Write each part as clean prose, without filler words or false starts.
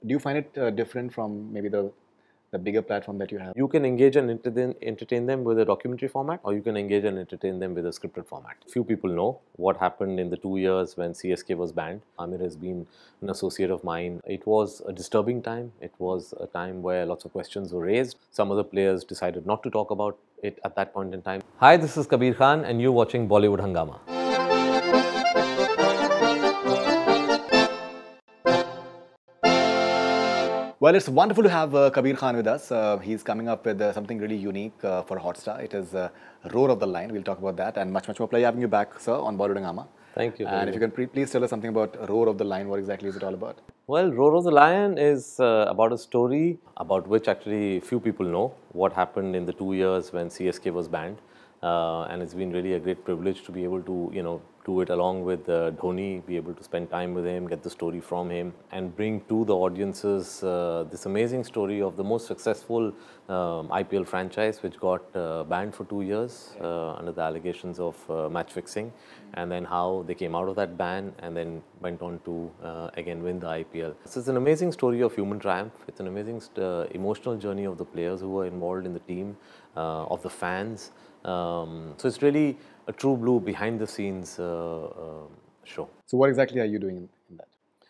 Do you find it different from maybe the bigger platform that you have? You can engage and entertain them with a documentary format, or you can engage and entertain them with a scripted format. Few people know what happened in the 2 years when CSK was banned. Amir has been an associate of mine. It was a disturbing time. It was a time where lots of questions were raised. Some other players decided not to talk about it at that point in time. Hi, this is Kabir Khan, and you're watching Bollywood Hungama. Well, it's wonderful to have Kabir Khan with us. He's coming up with something really unique for Hotstar. It is Roar of the Lion. We'll talk about that and much more. Pleasure having you back, sir, on Bollywood Hungama. Thank you. And if you can please tell us something about Roar of the Lion. What exactly is it all about? Well, Roar of the Lion is about a story about which actually few people know what happened in the 2 years when CSK was banned. And it's been really a great privilege to be able to, do it along with Dhoni, be able to spend time with him, get the story from him, and bring to the audiences this amazing story of the most successful IPL franchise, which got banned for 2 years under the allegations of match fixing, and then how they came out of that ban and then went on to again win the IPL. This is an amazing story of human triumph. It's an amazing emotional journey of the players who were involved in the team, of the fans. So it's really a true blue behind the scenes show. So what exactly are you doing in that?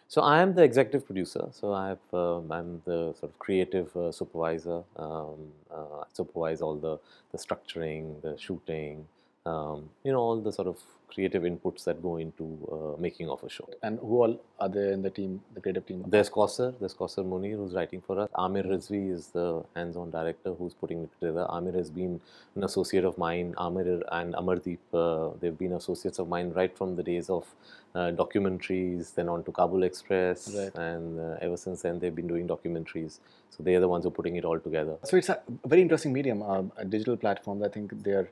So I am the executive producer. So I'm the sort of creative supervisor. I supervise all the structuring, the shooting, all the sort of creative inputs that go into making of a show. And who all are there in the team, the creative team? There's Kausar Munir, who's writing for us. Amir Rizvi is the hands-on director who's putting it together. Amir has been an associate of mine. Amir and Amardeep, they've been associates of mine right from the days of documentaries, then on to Kabul Express, right. And ever since then they've been doing documentaries. So they are the ones who are putting it all together. So it's a very interesting medium, a digital platform. I think they're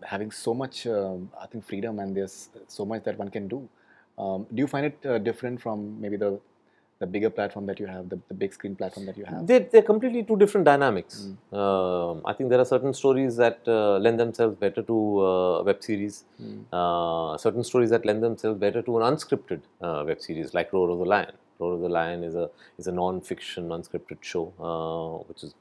having so much, I think, freedom, and there's so much that one can do. Do you find it different from maybe the bigger platform that you have, the big screen platform that you have? They're completely two different dynamics. I think there are certain stories that lend themselves better to web series, certain stories that lend themselves better to an unscripted web series like Roar of the Lion. Roar of the Lion is a non-fiction, unscripted show, which is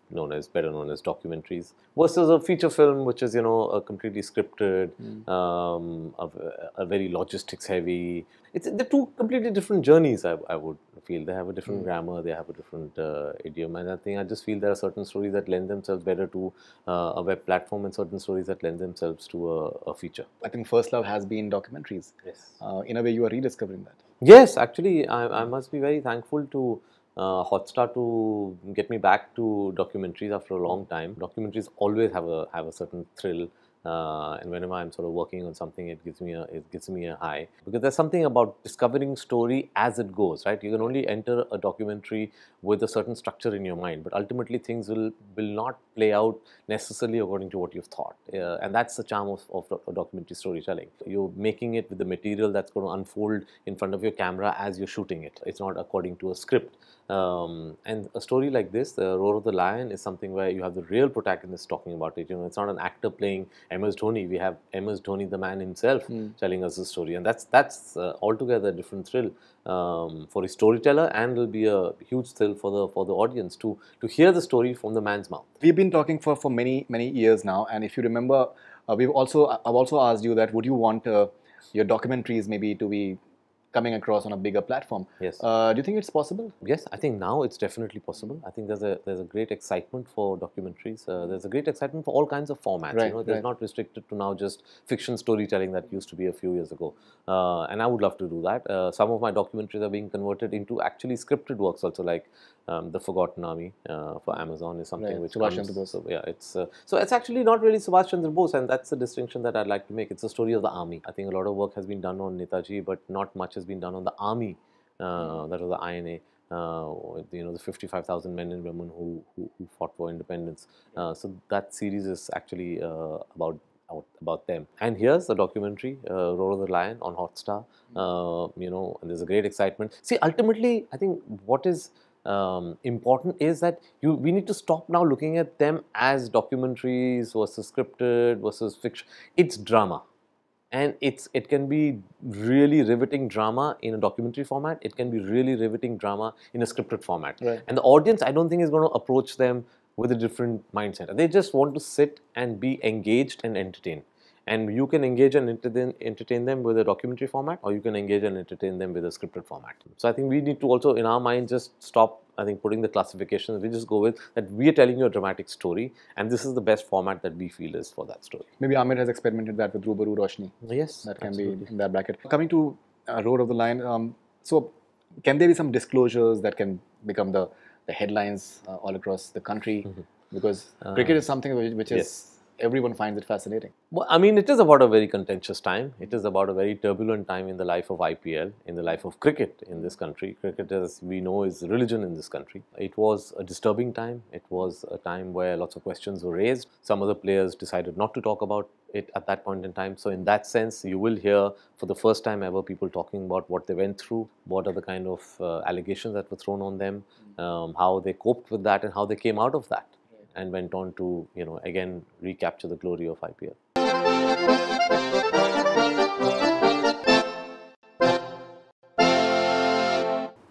better known as documentaries, versus a feature film, which is a completely scripted, a very logistics heavy. They're two completely different journeys. I would feel they have a different grammar, they have a different idiom, and I just feel there are certain stories that lend themselves better to a web platform, and certain stories that lend themselves to a feature. I think first love has been documentaries. Yes. In a way, you are rediscovering that. Yes, actually, I must be very thankful to Hotstar to get me back to documentaries after a long time. Documentaries always have a certain thrill, and whenever I'm sort of working on something, it gives me a high, because there's something about discovering story as it goes, right? You can only enter a documentary with a certain structure in your mind, but ultimately things will not play out necessarily according to what you've thought, and that's the charm of documentary storytelling. You're making it with the material that's going to unfold in front of your camera as you're shooting it. It's not according to a script. And a story like this, the Roar of the Lion, is something where you have the real protagonist talking about it. It's not an actor playing M.S.Dhoni. We have M.S.Dhoni, the man himself, telling us the story, and that's altogether a different thrill for a storyteller, and will be a huge thrill for the audience to hear the story from the man's mouth. We've been talking for many years now, and if you remember, I've also asked you that would you want your documentaries maybe to be coming across on a bigger platform. Yes. Do you think it's possible? Yes, I think now it's definitely possible. I think there's a great excitement for documentaries. There's a great excitement for all kinds of formats. Right, There's not restricted to now just fiction storytelling that used to be a few years ago. And I would love to do that. Some of my documentaries are being converted into actually scripted works also, like The Forgotten Army for Amazon is something which Subhash Chandra Bose. So, yeah, it's actually not really Subhash Chandra Bose, and that's the distinction that I'd like to make. It's a story of the army. I think a lot of work has been done on Netaji, but not much has been done on the army. That was the INA. The 55,000 men and women who fought for independence. So that series is actually about them. And here's the documentary, Roar of the Lion, on Hotstar. And there's a great excitement. See, ultimately, I think what is important is that we need to stop now looking at them as documentaries versus scripted versus fiction. It's drama. and it can be really riveting drama in a documentary format. It can be really riveting drama in a scripted format. Right. And the audience, I don't think, is going to approach them with a different mindset. They just want to sit and be engaged and entertained. And you can engage and entertain them with a documentary format, or you can engage and entertain them with a scripted format. So I think we need to also, in our mind, just stop, I think, putting the classifications. We just go with that we are telling you a dramatic story, and this is the best format that we feel is for that story. Maybe Amir has experimented that with Rubaru Roshni. Yes, That can absolutely. be in that bracket. Coming to Road of the Line, so can there be some disclosures that can become the headlines all across the country? Because cricket is something which is, yes. everyone finds it fascinating. Well, I mean, it is about a very contentious time. It is about a very turbulent time in the life of IPL, in the life of cricket in this country. Cricket, as we know, is religion in this country. It was a disturbing time. It was a time where lots of questions were raised. Some of the players decided not to talk about it at that point in time. So in that sense, you will hear for the first time ever people talking about what they went through, what are the kind of allegations that were thrown on them, how they coped with that, and how they came out of that, and went on to, again, recapture the glory of IPL.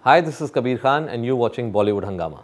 Hi, this is Kabir Khan, and you're watching Bollywood Hungama.